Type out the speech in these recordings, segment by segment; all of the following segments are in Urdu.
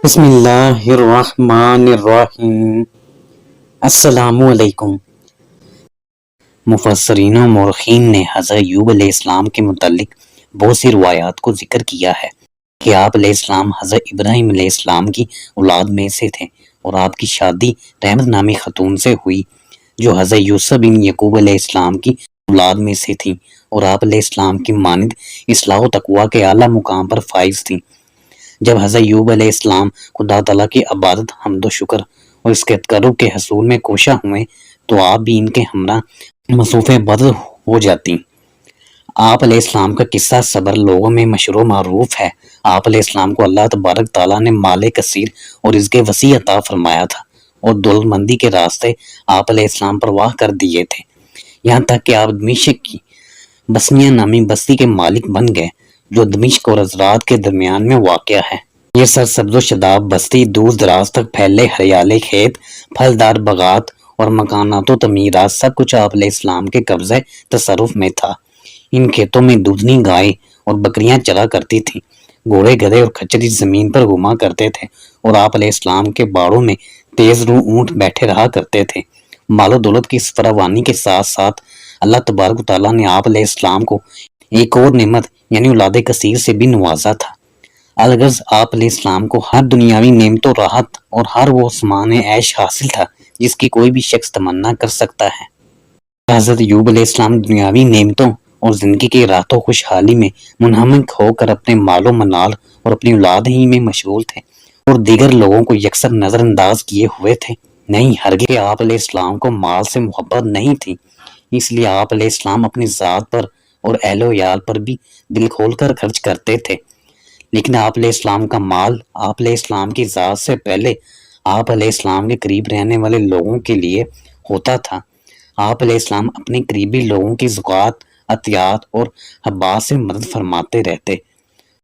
بسم اللہ الرحمن الرحیم۔ السلام علیکم۔ مفسرین و مورخین نے حضرت ایوب علیہ السلام کے متعلق بہت سی روایات کو ذکر کیا ہے کہ آپ علیہ السلام حضرت ابراہیم علیہ السلام کی اولاد میں سے تھے اور آپ کی شادی رحمت نامی خاتون سے ہوئی جو حضرت یوسف بن یعقوب علیہ السلام کی اولاد میں سے تھیں اور آپ علیہ السلام کی مانند اصلاح و تقویٰ کے اعلیٰ مقام پر فائز تھیں۔ جب حضرت ایوب علیہ السلام خدا تعالیٰ کی عبادت، حمد و شکر اور اس کے تقرب کے حصول میں کوشاں ہوئے تو آپ بھی ان کے ہمراہ مصروف بدر ہو جاتی۔ آپ علیہ السلام کا قصہ صبر لوگوں میں مشہور و معروف ہے۔ آپ علیہ السلام کو اللہ تبارک تعالیٰ نے مال کثیر اور رزق وسیع عطا فرمایا تھا اور دولت مندی کے راستے آپ علیہ السلام پرواہ کر دیے تھے، یہاں تک کہ آپ دمشق کی بسمیہ نامی بستی کے مالک بن گئے جو دمشق اور عزرات کے درمیان میں واقع ہے۔ یہ سرسبز و شاداب بستی دور دراز تک پھیلے ہریالے کھیت، پھلدار باغات اور مکانات و تعمیرات سب کچھ آپ علیہ السلام کے قبضہ تصرف میں تھا۔ ان کھیتوں میں دودھنی گائے اور بکریاں چرا کرتی تھیں، گھوڑے گدھے اور کھچری زمین پر گھوما کرتے تھے اور آپ علیہ السلام کے باڑوں میں تیز رو اونٹ بیٹھے رہا کرتے تھے۔ مال و دولت کی فراوانی کے ساتھ ساتھ اللہ تبارک و تعالیٰ نے آپ علیہ السلام کو ایک اور نعمت یعنی اولاد کثیر سے بھی نوازا تھا۔ الغرض آپ علیہ السلام کو ہر دنیاوی نعمت و راحت اور ہر وہ سامان عیش حاصل تھا جس کی کوئی بھی شخص تمنا کر سکتا ہے۔ حضرت ایوب علیہ السلام دنیاوی نعمتوں اور زندگی کی راحت و خوشحالی میں منہمک ہو کر اپنے مال و منال اور اپنی اولاد ہی میں مشغول تھے اور دیگر لوگوں کو یکسر نظر انداز کیے ہوئے تھے۔ نہیں، ہرگز آپ علیہ السلام کو مال سے محبت نہیں تھی، اس لیے آپ علیہ السلام اپنی ذات پر اور اہل و عیال پر بھی دل کھول کر خرچ کرتے تھے، لیکن آپ علیہ السلام کا مال آپ علیہ السلام کی ذات سے پہلے آپ علیہ السلام کے قریب رہنے والے لوگوں کے لیے ہوتا تھا۔ آپ علیہ السلام اپنے قریبی لوگوں کی زکوٰۃ، عطیات اور حبات سے مدد فرماتے رہتے۔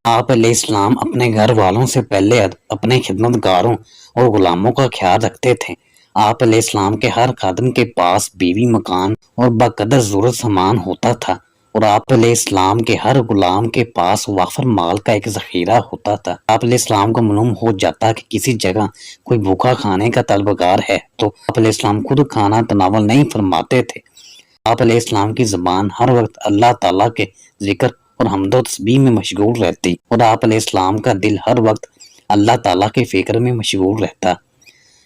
آپ علیہ السلام اپنے گھر والوں سے پہلے اپنے خدمتگاروں اور غلاموں کا خیال رکھتے تھے۔ آپ علیہ السلام کے ہر خادم کے پاس بیوی، مکان اور بقدر ضرورت سامان ہوتا تھا اور آپ علیہ السلام کے ہر غلام کے پاس وافر مال کا ایک ذخیرہ ہوتا تھا۔ آپ علیہ السلام کو معلوم ہو جاتا کہ کسی جگہ کوئی بھوکا کھانے کا طلبگار ہے تو آپ علیہ السلام خود کھانا تناول نہیں فرماتے تھے۔ آپ علیہ السلام کی زبان ہر وقت اللہ تعالیٰ کے ذکر اور حمد و تسبیح میں مشغول رہتی اور آپ علیہ السلام کا دل ہر وقت اللہ تعالیٰ کے فکر میں مشغول رہتا۔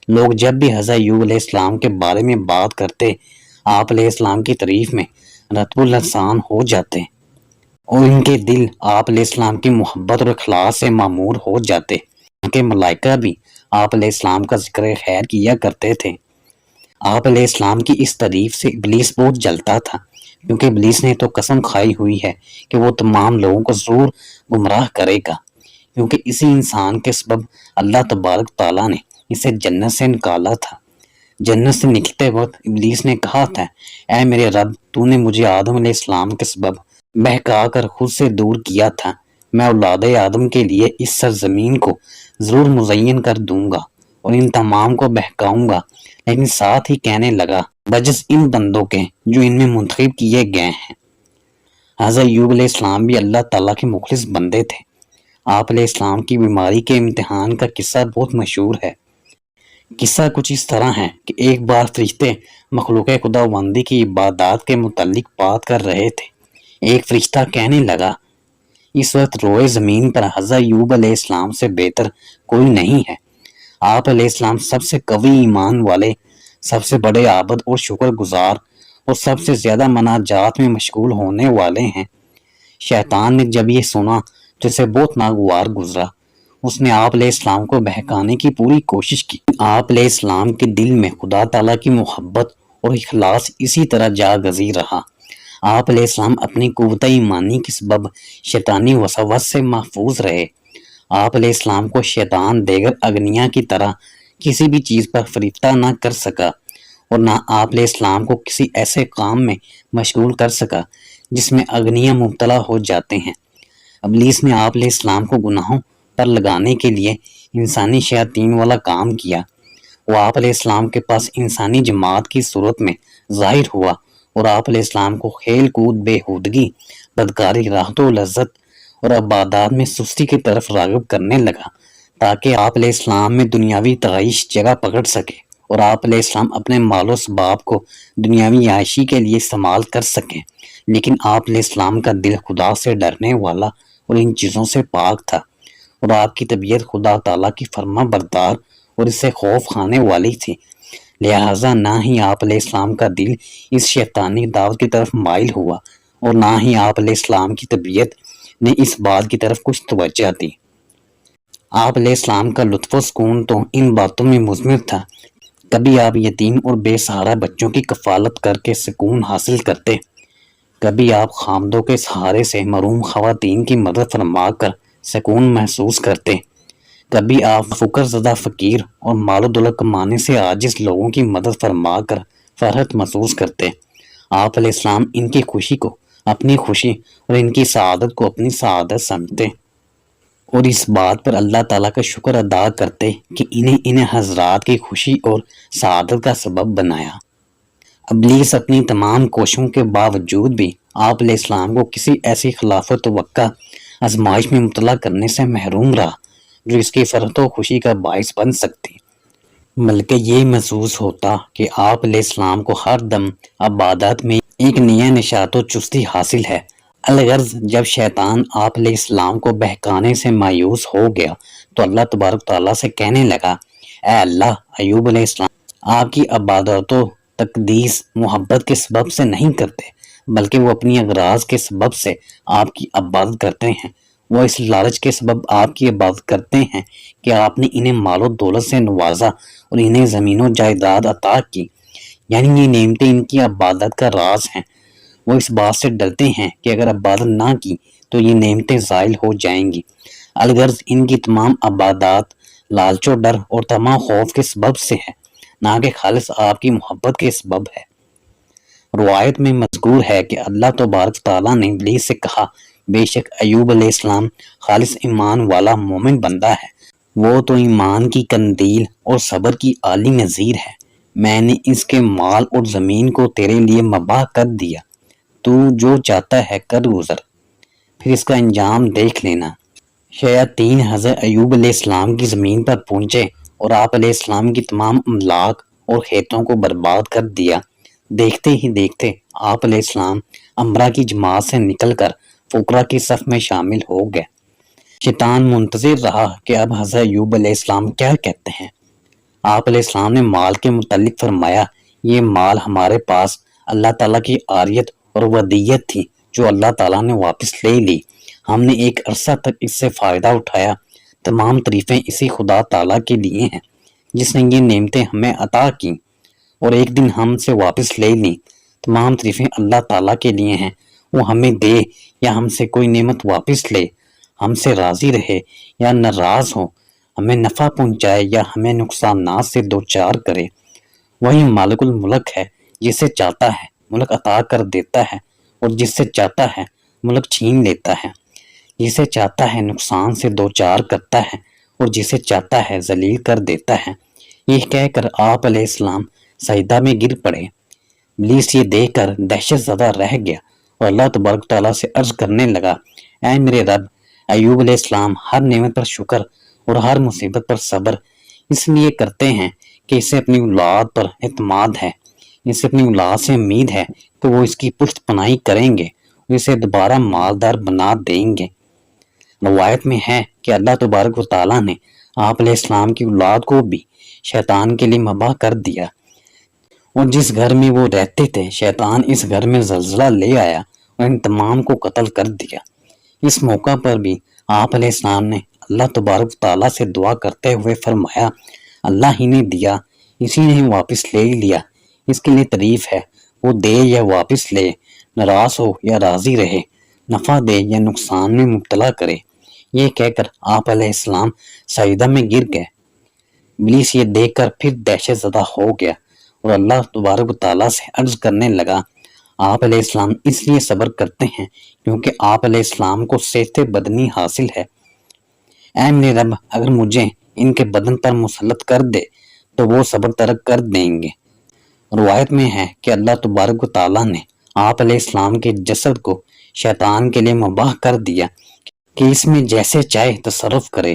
لوگ جب بھی حضرت ایوب علیہ السلام کے بارے میں بات کرتے، آپ علیہ السلام کی تعریف میں رطب اللسان ہو جاتے اور ان کے دل آپ علیہ السلام کی محبت اور اخلاص سے معمور ہو جاتے کہ ملائکہ بھی آپ علیہ السلام کا ذکر خیر کیا کرتے تھے۔ آپ علیہ السلام کی اس تعریف سے ابلیس بہت جلتا تھا، کیونکہ ابلیس نے تو قسم کھائی ہوئی ہے کہ وہ تمام لوگوں کو ضرور گمراہ کرے گا، کیونکہ اسی انسان کے سبب اللہ تبارک تعالیٰ نے اسے جنت سے نکالا تھا۔ جنت سے نکلتے وقت ابلیس نے کہا تھا، اے میرے رب، تو نے مجھے آدم علیہ السلام کے سبب بہکا کر خود سے دور کیا تھا، میں اولاد آدم کے لیے اس سرزمین کو ضرور مزین کر دوں گا اور ان تمام کو بہکاؤں گا، لیکن ساتھ ہی کہنے لگا بجز ان بندوں کے جو ان میں منتخب کیے گئے ہیں۔ حضرت ایوب علیہ السلام بھی اللہ تعالیٰ کے مخلص بندے تھے۔ آپ علیہ السلام کی بیماری کے امتحان کا قصہ بہت مشہور ہے۔ قصہ کچھ اس طرح ہے کہ ایک بار فرشتے مخلوق خدا بندی کی عبادات کے متعلق بات کر رہے تھے۔ ایک فرشتہ کہنے لگا، اس وقت روئے زمین پر حضرت ایوب علیہ السلام سے بہتر کوئی نہیں ہے۔ آپ علیہ السلام سب سے قوی ایمان والے، سب سے بڑے عابد اور شکر گزار اور سب سے زیادہ مناجات میں مشغول ہونے والے ہیں۔ شیطان نے جب یہ سنا تو اسے بہت ناگوار گزرا۔ اس نے آپ علیہ السلام کو بہکانے کی پوری کوشش کی۔ آپ علیہ السلام کے دل میں خدا تعالیٰ کی محبت اور اخلاص اسی طرح جاگزیر رہا۔ آپ علیہ السلام اپنی قوت ایمانی کے سبب شیطانی وسوس سے محفوظ رہے۔ آپ علیہ السلام کو شیطان دیگر اگنیا کی طرح کسی بھی چیز پر فریفتہ نہ کر سکا اور نہ آپ علیہ السلام کو کسی ایسے کام میں مشغول کر سکا جس میں اگنیا مبتلا ہو جاتے ہیں۔ ابلیس نے آپ علیہ السلام کو گناہوں پر لگانے کے لیے انسانی شیاطین والا کام کیا۔ وہ آپ علیہ السلام کے پاس انسانی جماعت کی صورت میں ظاہر ہوا اور آپ علیہ السلام کو کھیل کود، بےہودگی، بدکاری، راحت و لذت اور عبادات میں سستی کی طرف راغب کرنے لگا، تاکہ آپ علیہ السلام میں دنیاوی تعیش جگہ پکڑ سکے اور آپ علیہ السلام اپنے مال و اسباب کو دنیاوی عائشی کے لیے استعمال کر سکیں، لیکن آپ علیہ السلام کا دل خدا سے ڈرنے والا اور ان چیزوں سے پاک تھا، اور آپ کی طبیعت خدا تعالیٰ کی فرما بردار اور اس سے خوف کھانے والی تھی، لہٰذا نہ ہی آپ علیہ السلام کا دل اس شیطانی دعوت کی طرف مائل ہوا اور نہ ہی آپ علیہ السلام کی طبیعت نے اس بات کی طرف کچھ توجہ دی۔ آپ علیہ السلام کا لطف و سکون تو ان باتوں میں مضمر تھا، کبھی آپ یتیم اور بے سہارا بچوں کی کفالت کر کے سکون حاصل کرتے، کبھی آپ خامدوں کے سہارے سے محروم خواتین کی مدد فرما کر سکون محسوس کرتے، کبھی آپ فقر زدہ فقیر اور مال و دولت کمانے سے عاجز لوگوں کی مدد فرما کر فرحت محسوس کرتے۔ آپ علیہ السلام ان کی خوشی کو اپنی خوشی اور ان کی سعادت کو اپنی سعادت سمجھتے اور اس بات پر اللہ تعالیٰ کا شکر ادا کرتے کہ انہیں حضرات کی خوشی اور سعادت کا سبب بنایا۔ ابلیس اپنی تمام کوششوں کے باوجود بھی آپ علیہ السلام کو کسی ایسی خلاف توقع آزمائش میں مبتلا کرنے سے محروم رہا جو اس کی فرحت و خوشی کا باعث بن سکتی، بلکہ یہ محسوس ہوتا کہ آپ علیہ السلام کو ہر دم عبادات میں ایک نیا نشاط و چستی حاصل ہے۔ الغرض جب شیطان آپ علیہ السلام کو بہکانے سے مایوس ہو گیا تو اللہ تبارک تعالیٰ سے کہنے لگا، اے اللہ، ایوب علیہ السلام آپ کی عبادت و تقدیس محبت کے سبب سے نہیں کرتے، بلکہ وہ اپنی اغراض کے سبب سے آپ کی عبادت کرتے ہیں۔ وہ اس لالچ کے سبب آپ کی عبادت کرتے ہیں کہ آپ نے انہیں مال و دولت سے نوازا اور انہیں زمین و جائیداد عطا کی، یعنی یہ نعمتیں ان کی عبادت کا راز ہیں۔ وہ اس بات سے ڈرتے ہیں کہ اگر عبادت نہ کی تو یہ نعمتیں زائل ہو جائیں گی۔ الغرض ان کی تمام عبادات لالچ و ڈر اور طمع خوف کے سبب سے ہے، نہ کہ خالص آپ کی محبت کے سبب ہے۔ روایت میں مذکور ہے کہ اللہ تبارک تعالیٰ نے ابلیس سے کہا، بے شک ایوب علیہ السلام خالص ایمان والا مومن بندہ ہے، وہ تو ایمان کی قندیل اور صبر کی عالی نظیر ہے، میں نے اس کے مال اور زمین کو تیرے لیے مباح کر دیا، تو جو چاہتا ہے کر گزر، پھر اس کا انجام دیکھ لینا۔ شیاطین حضرت ایوب علیہ السلام کی زمین پر پہنچے اور آپ علیہ السلام کی تمام املاک اور کھیتوں کو برباد کر دیا۔ دیکھتے ہی دیکھتے آپ علیہ السلام امرا کی جماعت سے نکل کر فقراء کی صف میں شامل ہو گئے۔ شیطان منتظر رہا کہ اب حضرت ایوب علیہ السلام کیا کہتے ہیں۔ آپ علیہ السلام نے مال کے متعلق فرمایا، یہ مال ہمارے پاس اللہ تعالیٰ کی عاریت اور ودیت تھی جو اللہ تعالیٰ نے واپس لے لی، ہم نے ایک عرصہ تک اس سے فائدہ اٹھایا، تمام تعریفیں اسی خدا تعالیٰ کے لیے ہیں جس نے یہ نعمتیں ہمیں عطا کی اور ایک دن ہم سے واپس لے لیں، تمام تعریفیں اللہ تعالیٰ کے لیے ہیں، وہ ہمیں دے یا ہم سے کوئی نعمت واپس لے، ہم سے راضی رہے یا ناراض ہو، ہمیں نفع پہنچائے یا ہمیں نقصانات سے دوچار کرے، وہی مالک الملک ہے، جسے چاہتا ہے ملک عطا کر دیتا ہے اور جس سے چاہتا ہے ملک چھین لیتا ہے، جسے چاہتا ہے نقصان سے دوچار کرتا ہے اور جسے چاہتا ہے ذلیل کر دیتا ہے۔ یہ کہہ کر آپ علیہ السلام سجدہ میں گر پڑے۔ ابلیس یہ دیکھ کر دہشت زدہ رہ گیا اور اللہ تبارک تعالیٰ سے عرض کرنے لگا، اے میرے رب، ایوب علیہ السلام ہر نعمت پر شکر اور ہر مصیبت پر صبر اس لیے کرتے ہیں کہ اسے اپنی اولاد پر اعتماد ہے، اسے اپنی اولاد سے امید ہے کہ وہ اس کی پشت پناہی کریں گے اور اسے دوبارہ مالدار بنا دیں گے۔ روایت میں ہے کہ اللہ تبارک و تعالیٰ نے آپ علیہ السلام کی اولاد کو بھی شیطان کے لیے مباح کر دیا، اور جس گھر میں وہ رہتے تھے شیطان اس گھر میں زلزلہ لے آیا اور ان تمام کو قتل کر دیا۔ اس موقع پر بھی آپ علیہ السلام نے اللہ تبارک و تعالیٰ سے دعا کرتے ہوئے فرمایا، اللہ ہی نے دیا، اسی نے واپس لے لیا، اس کے لیے تعریف ہے، وہ دے یا واپس لے، ناراض ہو یا راضی رہے، نفع دے یا نقصان میں مبتلا کرے۔ یہ کہہ کر آپ علیہ السلام سجدہ میں گر گئے۔ ابلیس یہ دیکھ کر پھر دہشت زدہ ہو گیا اور اللہ تبارک و تعالیٰ سے عرض کرنے لگا، آپ علیہ السلام اس لیے صبر کرتے ہیں کیونکہ آپ علیہ السلام کو صحت بدنی حاصل ہے۔ اے میرے رب، اگر مجھے ان کے بدن پر مسلط کر دے تو وہ صبر ترک کر دیں گے۔ روایت میں ہے کہ اللہ تبارک و تعالیٰ نے آپ علیہ السلام کے جسد کو شیطان کے لیے مباح کر دیا کہ اس میں جیسے چاہے تصرف کرے۔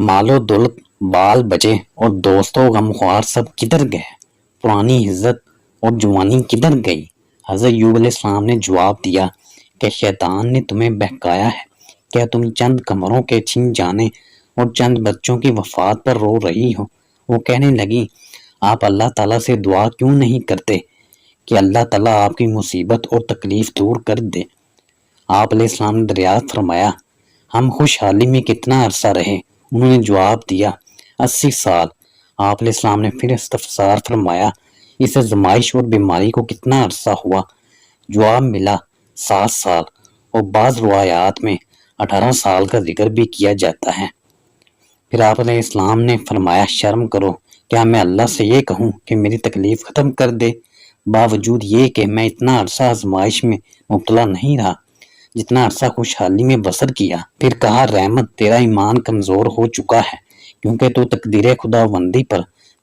مال و دولت، بال بچے اور دوستوں غمخوار سب کدھر گئے؟ پرانی عزت اور جوانی کدھر گئی؟ حضرت ایوب علیہ السلام نے جواب دیا کہ شیطان نے تمہیں بہکایا ہے۔ کیا تم چند کمروں کے چھن جانے اور چند بچوں کی وفات پر رو رہی ہو؟ وہ کہنے لگی، آپ اللہ تعالیٰ سے دعا کیوں نہیں کرتے کہ اللہ تعالیٰ آپ کی مصیبت اور تکلیف دور کر دے؟ آپ علیہ السلام نے دریافت فرمایا، ہم خوشحالی میں کتنا عرصہ رہے؟ انہوں نے جواب دیا، 80 سال۔ آپ علیہ السلام نے پھر استفسار فرمایا، اس آزمائش اور بیماری کو کتنا عرصہ ہوا؟ جواب ملا، 7 سال، اور بعض روایات میں 18 سال کا ذکر بھی کیا جاتا ہے۔ پھر آپ علیہ السلام نے فرمایا، شرم کرو، کیا میں اللہ سے یہ کہوں کہ میری تکلیف ختم کر دے، باوجود یہ کہ میں اتنا عرصہ آزمائش میں مبتلا نہیں رہا جتنا عرصہ خوشحالی میں بسر کیا؟ پھر کہا، رحمت، تیرا ایمان کمزور ہو چکا ہے کیونکہ تو تقدیر خدا بندی پر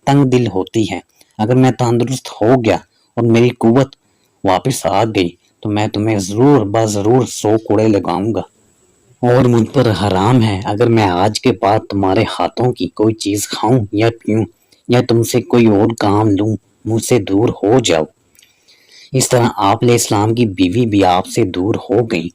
تنگ دل ہوتی ہے۔ اگر میں تندرست ہو گیا اور میری قوت واپس آ گئی تو میں تمہیں ضرور 100 کوڑے لگاؤں گا، اور مجھ پر حرام ہے اگر میں آج کے بعد تمہارے ہاتھوں کی کوئی چیز کھاؤں یا پیوں یا تم سے کوئی اور کام لوں، مجھ سے دور ہو جاؤ۔ اس طرح آپ علیہ السلام کی بیوی بھی آپ سے دور ہو گئی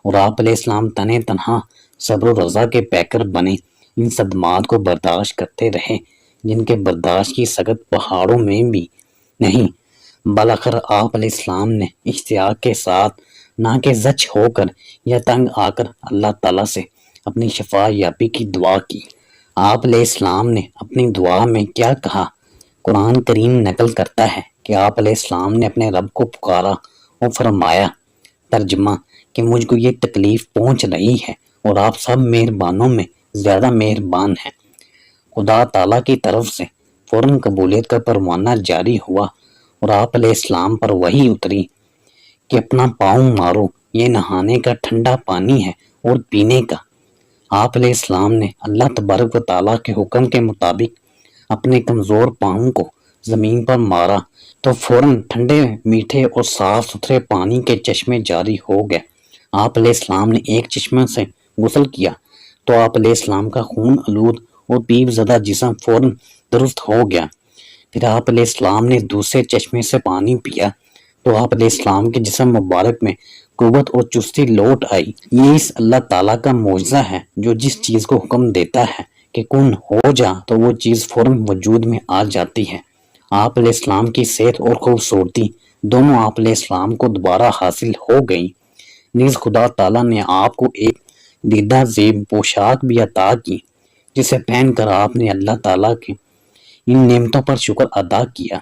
اور آپ علیہ السلام تنہ تنہا صبر و رضا کے پیکر بنے، ان صدمات کو برداشت کرتے رہے جن کے برداشت کی سکت پہاڑوں میں بھی نہیں۔ بالآخر آپ علیہ السلام نے اشتیاق کے ساتھ نہ کہ زچ ہو کر یا تنگ آ کر اللہ تعالیٰ سے اپنی شفا یابی کی دعا کی۔ آپ علیہ السلام نے اپنی دعا میں کیا کہا؟ قرآن کریم نقل کرتا ہے کہ آپ علیہ السلام نے اپنے رب کو پکارا اور فرمایا، ترجمہ، کہ مجھ کو یہ تکلیف پہنچ رہی ہے اور آپ سب مہربانوں میں زیادہ مہربان ہیں۔ خدا تعالیٰ کی طرف سے فوراً قبولیت کا پروانہ جاری ہوا اور آپ علیہ السلام پر وحی اتری کہ اپنا پاؤں مارو، یہ نہانے کا ٹھنڈا پانی ہے اور پینے کا۔ آپ علیہ السلام نے اللہ تبارک و تعالیٰ کے حکم کے مطابق اپنے کمزور پاؤں کو زمین پر مارا تو فوراً ٹھنڈے، میٹھے اور صاف ستھرے پانی کے چشمے جاری ہو گئے۔ آپ علیہ السلام نے ایک چشمہ سے غسل کیا تو آپ علیہ السلام کا خون آلود اور پیپ زدہ جسم فوراً درست ہو گیا۔ پھر آپ علیہ السلام نے دوسرے چشمے سے پانی پیا تو آپ علیہ السلام کے جسم مبارک میں قوت اور چستی لوٹ آئی۔ یہ اس اللہ تعالیٰ کا معجزہ ہے جو جس چیز کو حکم دیتا ہے کہ کن ہو جا تو وہ چیز فوراً وجود میں آ جاتی ہے۔ آپ علیہ السلام کی صحت اور خوبصورتی دونوں آپ علیہ السلام کو دوبارہ حاصل ہو گئی۔ نیز خدا تعالیٰ نے آپ کو ایک دیدہ زیب پوشاک بھی عطا کی جسے پہن کر آپ نے اللہ تعالیٰ کے ان نعمتوں پر شکر ادا کیا۔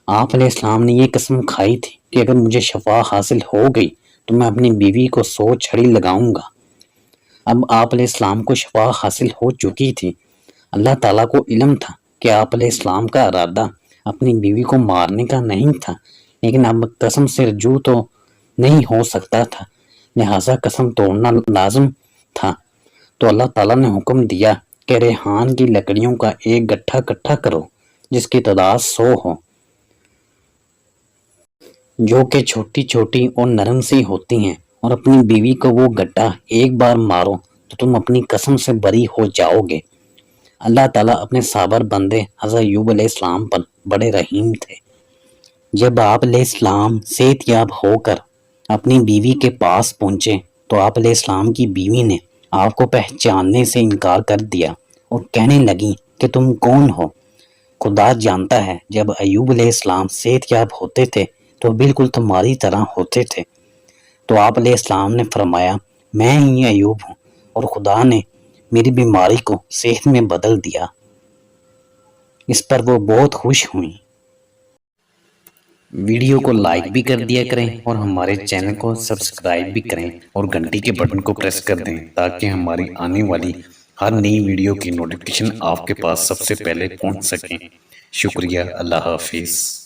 آپ علیہ السلام نے یہ قسم کھائی تھی کہ اگر مجھے شفا حاصل ہو گئی تو میں اپنی بیوی کو 100 چھڑی لگاؤں گا۔ اب آپ علیہ السلام کو شفا حاصل ہو چکی تھی۔ اللہ تعالیٰ کو علم تھا کہ آپ علیہ السلام کا ارادہ اپنی بیوی کو مارنے کا نہیں تھا، لیکن اب قسم سے رجوع تو نہیں ہو سکتا تھا، لہٰذا قسم توڑنا لازم تھا۔ تو اللہ تعالیٰ نے حکم دیا کہ ریحان کی لکڑیوں کا ایک گٹھا اکٹھا کرو جس کی تعداد 100 ہو، جو کہ چھوٹی چھوٹی اور نرم سی ہوتی ہیں، اور اپنی بیوی کو وہ گٹھا ایک بار مارو تو تم اپنی قسم سے بری ہو جاؤ گے۔ اللہ تعالیٰ اپنے صابر بندے حضرت ایوب علیہ السلام پر بڑے رحیم تھے۔ جب آپ علیہ السلام صحت یاب ہو کر اپنی بیوی کے پاس پہنچے تو آپ علیہ السلام کی بیوی نے آپ کو پہچاننے سے انکار کر دیا اور کہنے لگی کہ تم کون ہو؟ خدا جانتا ہے جب ایوب علیہ السلام صحت یاب ہوتے تھے تو بالکل تمہاری طرح ہوتے تھے۔ تو آپ علیہ السلام نے فرمایا، میں ہی ایوب ہوں اور خدا نے میری بیماری کو صحت میں بدل دیا۔ اس پر وہ بہت خوش ہوئیں۔ ویڈیو کو لائک بھی کر دیا کریں اور ہمارے چینل کو سبسکرائب بھی کریں اور گھنٹی کے بٹن کو پریس کر دیں تاکہ ہماری آنے والی ہر نئی ویڈیو کی نوٹیفیکیشن آپ کے پاس سب سے پہلے پہنچ سکیں۔ شکریہ، اللہ حافظ۔